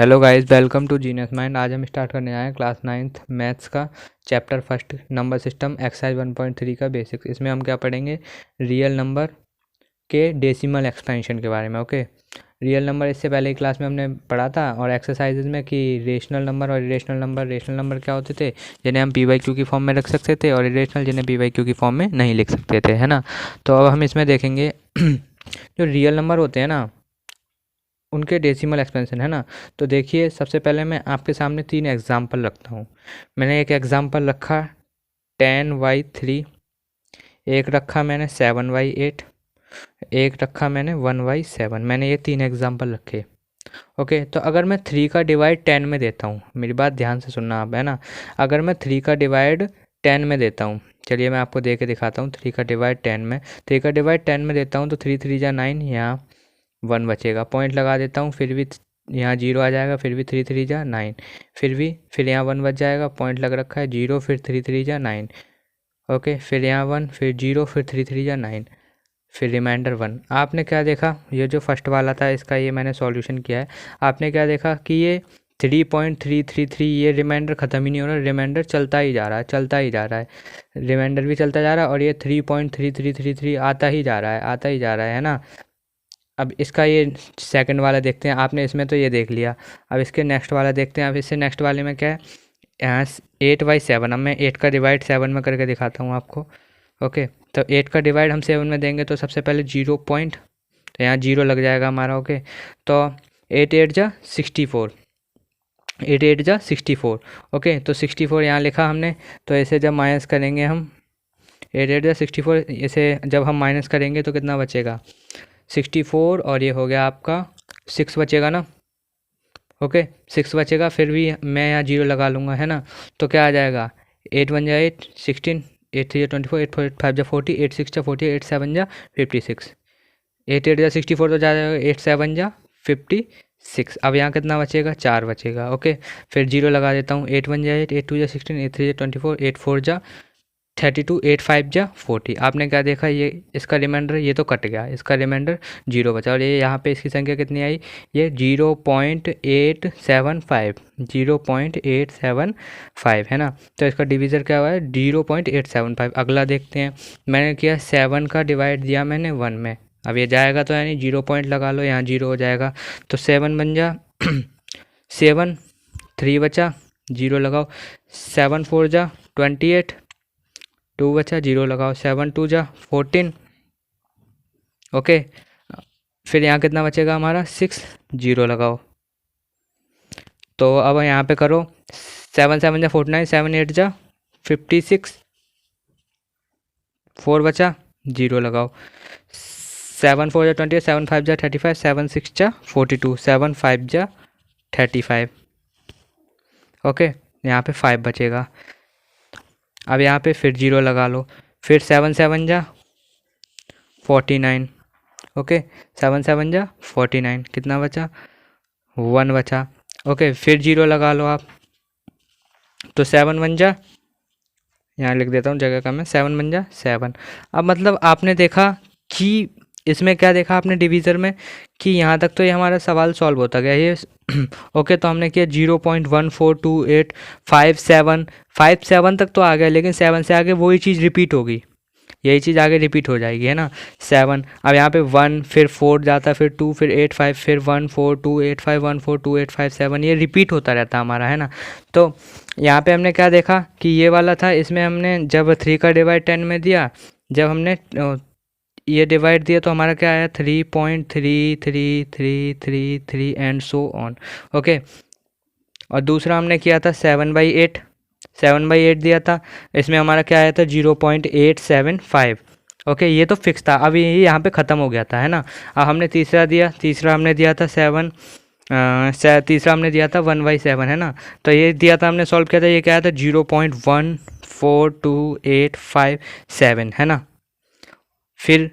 Hello guys, welcome to genius mind. आज हम start करने आए हैं क्लास 9th मैथ्स का chapter first number system exercise 1.3 का बेसिक्स। इसमें हम क्या पढ़ेंगे, रियल नंबर के डेसिमल एक्सपेंशन के बारे में। ओके, रियल नंबर इससे पहले ही क्लास में हमने पढ़ा था और एक्सरसाइजेज में कि रेशनल नंबर और रेशनल नंबर क्या होते थे, जिन्हें हम पी/क्यू की फॉर्म में रख सकते थे, और इरेशनल जिन्हें पी/क्यू की फॉर्म में नहीं लिख सकते थे, है ना। तो अब हम इसमें देखेंगे जो रियल नंबर होते हैं ना, उनके डेसिमल एक्सपेंशन, है ना। तो देखिए, सबसे पहले मैं आपके सामने 3 एग्जाम्पल रखता हूँ। मैंने एक एग्जाम्पल रखा 10/3, एक रखा मैंने 7/8, एक रखा मैंने 1/7। मैंने ये 3 एग्जाम्पल रखे। ओके, तो अगर मैं 3 का डिवाइड 10 में देता हूँ, मेरी बात ध्यान से सुनना आप, है ना। अगर मैं 3 का डिवाइड 10 में देता हूँ, चलिए मैं आपको दे के दिखाता हूँ। 3 का डिवाइड 10 में, 3 का डिवाइड 10 में देता हूँ तो 3 3 जा 9, यहाँ 1 बचेगा। पॉइंट लगा देता हूँ, फिर भी यहाँ 0 आ जाएगा, फिर भी 3 3 जा 9, फिर यहाँ 1 बच जाएगा। पॉइंट लग रखा है 0, फिर 3 3 जा 9। ओके, फिर यहाँ 1, फिर 0, फिर 3 3 जा 9, फिर रिमाइंडर 1। आपने क्या देखा, ये जो फर्स्ट वाला था इसका ये मैंने सॉल्यूशन किया है। आपने क्या देखा कि ये 3.333, ये रिमाइंडर ख़त्म ही नहीं हो रहा, रिमाइंडर चलता ही जा रहा है, चलता ही जा रहा है, रिमाइंडर भी चलता जा रहा है, और ये 3.3333 आता ही जा रहा है, आता ही जा रहा है ना। अब इसका ये सेकंड वाला देखते हैं। आपने इसमें तो ये देख लिया, अब इसके नेक्स्ट वाला देखते हैं। अब इससे नेक्स्ट वाले में क्या है, यहाँ 8/7। अब मैं 8 का डिवाइड 7 में करके दिखाता हूँ आपको। ओके, तो 8 का डिवाइड हम 7 में देंगे तो सबसे पहले 0 पॉइंट, तो यहाँ 0 लग जाएगा हमारा। ओके, तो 8 8 जा 64, 8 8 जा 64। ओके, तो 64 यहाँ लिखा हमने। तो ऐसे जब माइनस करेंगे हम, 8 8 जा 64, इसे जब हम माइनस करेंगे तो कितना बचेगा, 64, और ये हो गया आपका 6 बचेगा ना। ओके, 6 बचेगा, फिर भी मैं यहाँ 0 लगा लूँगा, है ना। तो क्या आ जाएगा, 8 1 जा 8, 16, 8 3 जा 24, 8 4 8 5 जा 40, 8 6 जा 40, 8 7 जा 56, 8 8 जा 64 तो जा जाएगा, 8 7 जा 56। अब यहाँ कितना बचेगा, 4 बचेगा। ओके, फिर 0 लगा देता हूँ, 8 1 जा 8, 8 2 जा 16, 8 3 जा 24, 8 4 जा 32, 8 5 जा 40। आपने क्या देखा, ये इसका रिमाइंडर ये तो कट गया, इसका रिमाइंडर 0 बचा, और ये यहाँ पे इसकी संख्या कितनी आई, ये 0.875, 0.875, है ना। तो इसका डिवीज़र क्या हुआ है, 0.875। अगला देखते हैं, मैंने किया 7 का डिवाइड दिया मैंने 1 में। अब ये जाएगा तो यानी 0 पॉइंट लगा लो, यहाँ 0 हो जाएगा, तो 7 बन जा 7, 3 बचा, 0 लगाओ, 7 4 जा 28, 2 बचा, 0 लगाओ, 7 2 जा 14। ओके, फिर यहाँ कितना बचेगा हमारा, 6, 0 लगाओ। तो अब यहाँ पे करो, 7 7 जा 49, 7 8 जा 56, 4 बचा, 0 लगाओ, 7 4 जा 28, 7 5 जा 35, 7 6 जा 42, 7 5 जा 35। ओके, यहाँ पे 5 बचेगा। अब यहाँ पे फिर 0 लगा लो, फिर 7 7 जा 49। ओके, 7 7 जा 49, कितना बचा, 1 बचा। ओके, फिर 0 लगा लो आप, तो 7 1 जा, यहाँ लिख देता हूँ, जगह कम है, 7 1 जा 7। अब मतलब आपने देखा कि इसमें क्या देखा आपने डिवीज़र में, कि यहाँ तक तो ये हमारा सवाल सॉल्व होता गया ये। ओके, तो हमने किया 0.142857 तक तो आ गया, लेकिन 7 से आगे वही चीज़ रिपीट होगी, यही चीज़ आगे रिपीट हो जाएगी, है ना। 7, अब यहाँ पे 1, फिर 4 जाता, फिर 2, फिर 8 5, फिर 1 4 2 8 5, 1 4 2 8 5 7, ये रिपीट होता रहता हमारा, है ना। तो यहाँ पे हमने क्या देखा कि ये वाला था, इसमें हमने जब 3 का डिवाइड 10 में दिया, जब हमने ये डिवाइड दिया तो हमारा क्या आया, 3.3333 एंड सो ऑन। ओके, और दूसरा हमने किया था 7/8, 7/8 दिया था, इसमें हमारा क्या आया था, 0.875। ओके, ये तो फिक्स था, अब ये यहाँ पे ख़त्म हो गया था, है ना। अब हमने तीसरा दिया, तीसरा हमने दिया था 7, तीसरा हमने दिया था 1/7, है ना। तो ये दिया था, हमने सॉल्व किया था, ये क्या आया था, 0.14285 है ना। फिर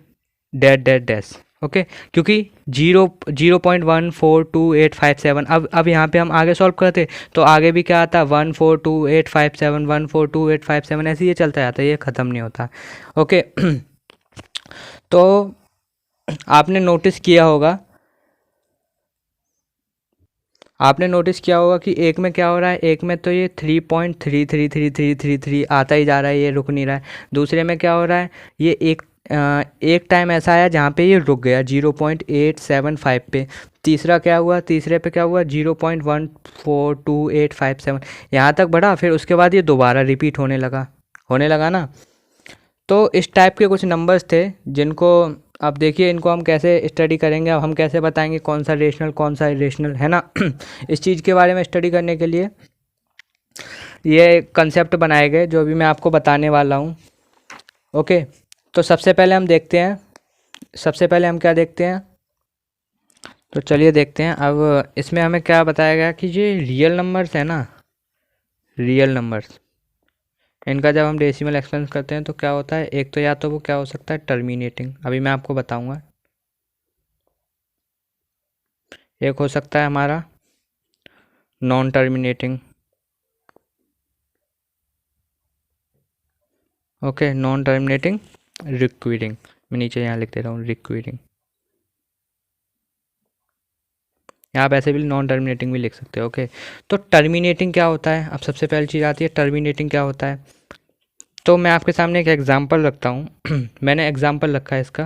डैट डैट डैश। ओके, क्योंकि 0.142857, अब यहाँ पे हम आगे सॉल्व करते तो आगे भी क्या आता, 14285 14285 ऐसे ये चलता जाता है, ये ख़त्म नहीं होता। ओके, तो आपने नोटिस किया होगा, आपने नोटिस किया होगा कि एक में क्या हो रहा है, एक में तो ये 3.3333333 आता ही जा रहा है, ये रुक नहीं रहा है। दूसरे में क्या हो रहा है, ये एक टाइम ऐसा आया जहाँ पे ये रुक गया 0.875 पे। तीसरा क्या हुआ, तीसरे पे क्या हुआ 0.142857, यहाँ तक बढ़ा, फिर उसके बाद ये दोबारा रिपीट होने लगा ना। तो इस टाइप के कुछ नंबर्स थे जिनको अब देखिए इनको हम कैसे स्टडी करेंगे, अब हम कैसे बताएंगे कौन सा रेशनल कौन सा इरेशनल है ना। इस चीज़ के बारे में स्टडी करने के लिए ये कंसेप्ट बनाए गए जो भी मैं आपको बताने वाला हूँ। ओके, तो सबसे पहले हम देखते हैं, सबसे पहले हम क्या देखते हैं, तो चलिए देखते हैं। अब इसमें हमें क्या बताया गया कि ये रियल नंबर्स है ना, रियल नंबर्स, इनका जब हम डेसिमल एक्सपेंस करते हैं तो क्या होता है, एक तो या तो वो क्या हो सकता है टर्मिनेटिंग, अभी मैं आपको बताऊंगा। एक हो सकता है हमारा non terminating, okay, non terminating recurring, मैं नीचे यहाँ लिख दे रहा हूँ रिक्विरिंग, आप ऐसे भी नॉन टर्मिनेटिंग भी लिख सकते हो। ओके, तो टर्मिनेटिंग क्या होता है, अब सबसे पहली चीज़ आती है टर्मिनेटिंग क्या होता है। तो मैं आपके सामने एक एग्जांपल रखता हूँ मैंने एग्जांपल रखा है इसका,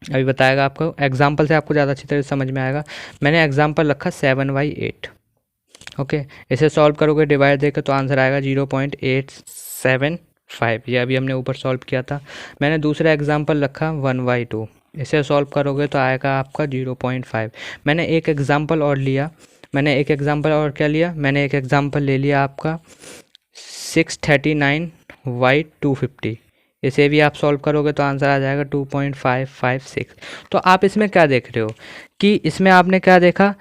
अभी बताएगा आपको, एग्जांपल से आपको ज़्यादा अच्छी तरह समझ में आएगा। मैंने एग्जांपल रखा 7/8। ओके, इसे सॉल्व करोगे डिवाइड देकर तो आंसर आएगा 0.875, ये अभी हमने ऊपर सॉल्व किया था। मैंने दूसरा एग्जांपल रखा 1/2, इसे सॉल्व करोगे तो आएगा आपका 0.5। मैंने एक एग्जांपल और लिया, मैंने एक एग्जांपल और क्या लिया, मैंने एक एग्जांपल ले लिया आपका 639/250, इसे भी आप सॉल्व करोगे तो आंसर आ जाएगा 2.556। तो आप इसमें क्या देख रहे हो कि इसमें आपने क्या देखा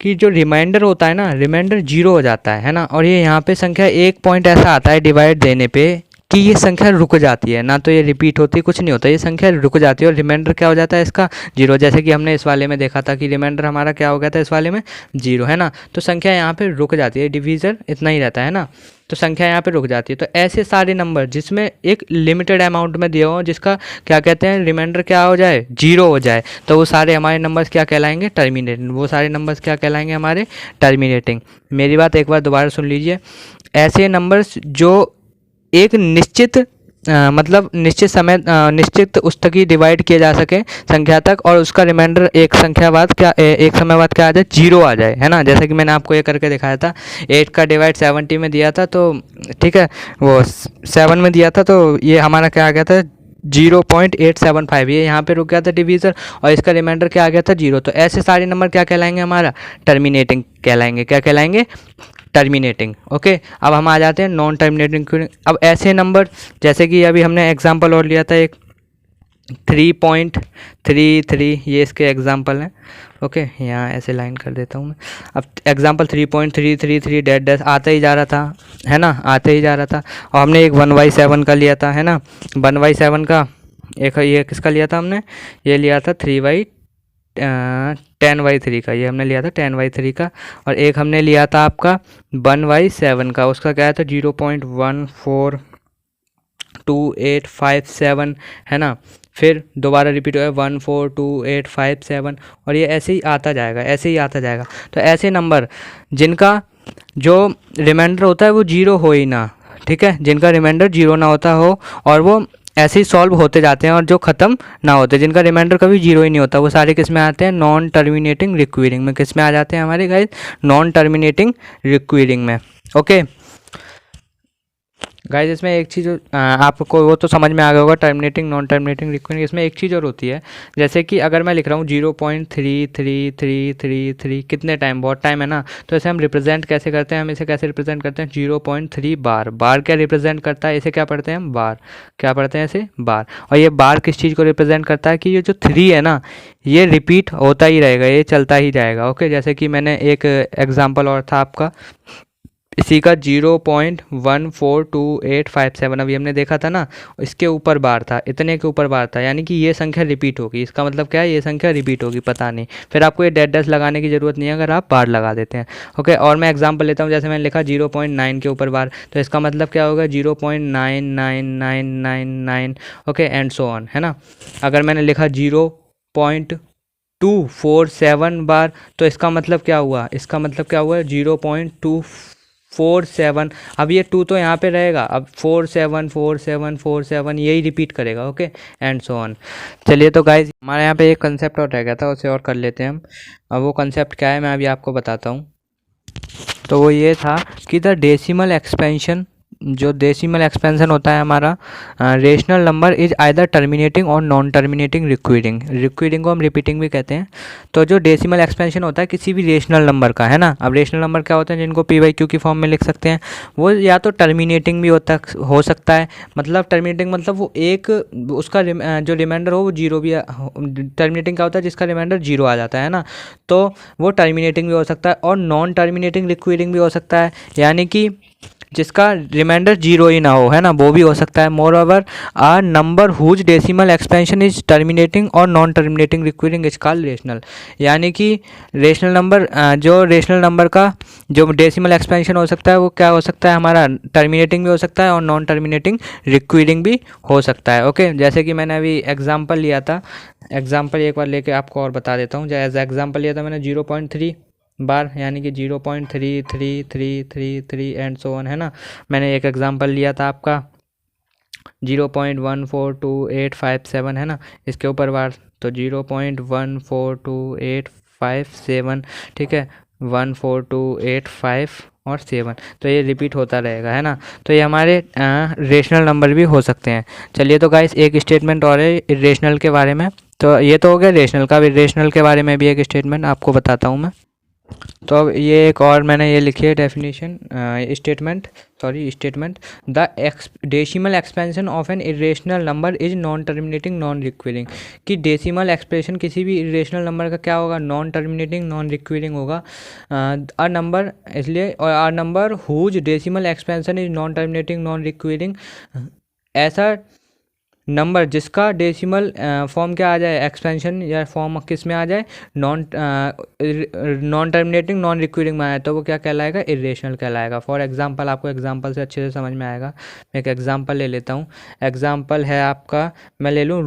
कि जो रिमाइंडर होता है ना, रिमाइंडर जीरो हो जाता है ना, और ये यहाँ पे संख्या एक पॉइंट ऐसा आता है डिवाइड देने पे कि ये संख्या रुक जाती है ना, तो ये रिपीट होती है, कुछ नहीं होता, ये संख्या रुक जाती है और रिमाइंडर क्या हो जाता है इसका जीरो। जैसे कि हमने इस वाले में देखा था कि रिमाइंडर हमारा क्या हो गया था इस वाले में जीरो, है ना, तो संख्या यहाँ पे रुक जाती है, डिवीज़र इतना ही रहता है ना, तो संख्या यहाँ पे रुक जाती है। तो ऐसे सारे नंबर जिसमें एक लिमिटेड अमाउंट में दिया हो, जिसका क्या कहते हैं रिमाइंडर क्या हो जाए जीरो हो जाए, तो वो सारे हमारे नंबर्स क्या कहलाएंगे टर्मिनेटिंग, वो सारे नंबर्स क्या कहलाएंगे हमारे टर्मिनेटिंग। मेरी बात एक बार दोबारा सुन लीजिए, ऐसे नंबर्स जो एक निश्चित मतलब निश्चित समय निश्चित उस तक ही डिवाइड किए जा सके संख्या तक, और उसका रिमाइंडर एक संख्या बाद क्या एक समय बाद क्या आ जाए जीरो आ जाए, है ना। जैसे कि मैंने आपको ये करके दिखाया था, 8 का डिवाइड 70 में दिया था, तो ठीक है वो 7 में दिया था, तो ये हमारा क्या आ गया था 0.875, ये यहाँ पे रुक गया था डिवीज़र, और इसका रिमाइंडर क्या आ गया था जीरो। तो ऐसे सारे नंबर क्या कहलाएंगे हमारा टर्मिनेटिंग कहलाएंगे, क्या कहलाएंगे टर्मिनेटिंग। ओके, अब हम आ जाते हैं नॉन टर्मिनेटिंग। अब ऐसे नंबर जैसे कि अभी हमने एग्जांपल और लिया था एक 3.33, ये इसके एग्जांपल हैं। ओके, यहाँ ऐसे लाइन कर देता हूँ मैं। अब एग्जांपल 3.333 डैट डैश आता ही जा रहा था, है ना, आते ही जा रहा था, और हमने एक 1/7 का लिया था, है ना, 1/7 का एक ये किसका लिया था हमने, ये लिया था 10/3 का, ये हमने लिया था 10/3 का, और एक हमने लिया था आपका 1/7 का, उसका क्या था 0.142857, है ना, फिर दोबारा रिपीट हुआ 142857, और ये ऐसे ही आता जाएगा, ऐसे ही आता जाएगा। तो ऐसे नंबर जिनका जो रिमाइंडर होता है वो जीरो हो ही ना, ठीक है, जिनका रिमाइंडर जीरो ना होता हो और वो ऐसे ही सॉल्व होते जाते हैं और जो ख़त्म ना होते, जिनका रिमाइंडर कभी जीरो ही नहीं होता, वो सारे किस में आते हैं नॉन टर्मिनेटिंग रिक्वायरिंग में। किस में आ जाते हैं हमारे गाइस नॉन टर्मिनेटिंग रिक्वायरिंग में। ओके गाइस, इसमें एक चीज़ आपको वो तो समझ में आ गया होगा टर्मिनेटिंग नॉन टर्मिनेटिंग रिक्वायरिंग। इसमें एक चीज़ और होती है, जैसे कि अगर मैं लिख रहा हूँ 0.3333 कितने टाइम, बहुत टाइम है ना, तो इसे हम रिप्रेजेंट कैसे करते हैं, हम इसे कैसे रिप्रेजेंट करते हैं 0.3 बार। बार क्या रिप्रेजेंट करता है, इसे क्या पढ़ते हैं हम बार, क्या पढ़ते हैं इसे बार। और ये बार किस चीज़ को रिप्रेजेंट करता है कि ये जो 3 है ना, ये रिपीट होता ही रहेगा, ये चलता ही जाएगा। ओके, जैसे कि मैंने एक एग्जाम्पल और था आपका इसी का 0.142857, अभी हमने देखा था ना, इसके ऊपर बार था, इतने के ऊपर बार था, यानी कि ये संख्या रिपीट होगी, इसका मतलब क्या है ये संख्या रिपीट होगी, पता नहीं, फिर आपको ये डैश डैश लगाने की ज़रूरत नहीं है अगर आप बार लगा देते हैं। ओके, और मैं एग्जांपल लेता हूँ, जैसे मैंने लिखा 0.9 के ऊपर बार, तो इसका मतलब क्या होगा 0.9999, ओके एंड सो ऑन, है ना। अगर मैंने लिखा 0.1 0.247 बार। तो इसका मतलब क्या हुआ, इसका मतलब क्या हुआ, 0.247। अब ये 2 तो यहाँ पे रहेगा, अब 474747 यही रिपीट करेगा। Okay and so on. चलिए तो गाइज हमारे यहाँ पे एक कंसेप्ट और रह गया था, उसे और कर लेते हैं हम। अब वो कंसेप्ट क्या है मैं अभी आपको बताता हूँ। तो वो ये था कि द डेसिमल एक्सपेंशन, जो डेसिमल एक्सपेंशन होता है हमारा, rational number is either terminating or non terminating रिक्वीडिंग। रिक्वीडिंग को हम रिपीटिंग भी कहते हैं। तो जो डेसिमल एक्सपेंशन होता है किसी भी रेशनल नंबर का, है ना। अब रेशनल नंबर क्या होते हैं जिनको पी बाई क्यू की फॉर्म में लिख सकते हैं, वो या तो टर्मिनेटिंग भी हो सकता है। मतलब टर्मिनेटिंग मतलब वो एक उसका जो रिमाइंडर हो वो जीरो भी, टर्मिनेटिंग क्या होता है जिसका रिमाइंडर जीरो आ जाता है ना, तो वो टर्मिनेटिंग भी हो सकता है। और नॉन टर्मिनेटिंग रिक्वीडिंग भी हो सकता है, यानी कि जिसका रिमाइंडर जीरो ही ना हो, है ना, वो भी हो सकता है। Moreover a number whose decimal expansion is terminating or non terminating recurring is called rational. यानी कि रेशनल नंबर, जो रेशनल नंबर का जो डेसिमल एक्सपेंशन हो सकता है वो क्या हो सकता है हमारा, टर्मिनेटिंग भी हो सकता है और नॉन टर्मिनेटिंग रिक्वीडिंग भी हो सकता है। ओके जैसे कि मैंने अभी एग्जाम्पल लिया था, एग्जाम्पल एक बार लेके आपको और बता देता हूँ। एज एग्जाम्पल लिया था मैंने 0.3 बार, यानी कि 0.3333 एंड सो ऑन, है ना। मैंने एक एग्जांपल लिया था आपका 0.142857, है ना, इसके ऊपर बार। तो 0.142857, ठीक है, 14285 और 7, तो ये रिपीट होता रहेगा, है ना। तो ये हमारे रेशनल नंबर भी हो सकते हैं। चलिए तो गाइस एक स्टेटमेंट और है इरेशनल के बारे में। तो ये तो हो गया रेशनल का, भी रेशनल के बारे में भी एक स्टेटमेंट आपको बताता हूँ मैं। तो अब ये एक और मैंने ये लिखी है definition, statement, the decimal expansion of an irrational number is non terminating non recurring. कि डेसिमल एक्सप्रेशन किसी भी इरेशनल नंबर का क्या होगा, नॉन टर्मिनेटिंग नॉन रिक्वीरिंग होगा। अ नंबर, इसलिए, और a number whose decimal expansion is non terminating non recurring, ऐसा नंबर जिसका डेसिमल फॉर्म क्या आ जाए, एक्सपेंशन या फॉर्म किस में आ जाए, नॉन नॉन टर्मिनेटिंग नॉन रिक्वीरिंग में आए, तो वो क्या कहलाएगा, इरेशनल कहलाएगा। फॉर एग्जांपल, आपको एग्जांपल से अच्छे से समझ में आएगा। मैं एक एग्जांपल ले लेता हूँ। एग्जांपल है आपका, मैं ले लूँ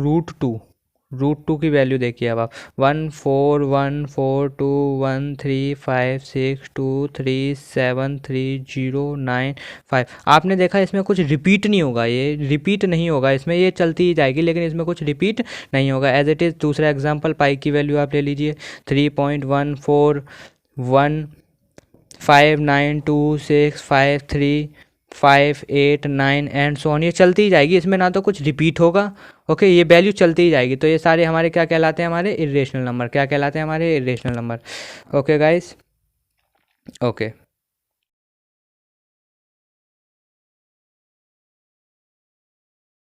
रूट टू की वैल्यू देखिए अब आप, 141421356237309 आपने देखा इसमें कुछ रिपीट नहीं होगा, ये रिपीट नहीं होगा इसमें, ये चलती ही जाएगी, लेकिन इसमें कुछ रिपीट नहीं होगा एज इट इज़। दूसरा एग्जांपल, पाई की वैल्यू आप ले लीजिए 3.141592653589 एंड सो ऑन, ये चलती ही जाएगी, इसमें ना तो कुछ रिपीट होगा। ओके ये वैल्यू चलती ही जाएगी। तो ये सारे हमारे क्या कहलाते हैं, हमारे इरेशनल नंबर। क्या कहलाते हैं, हमारे irrational number. Okay guys, okay.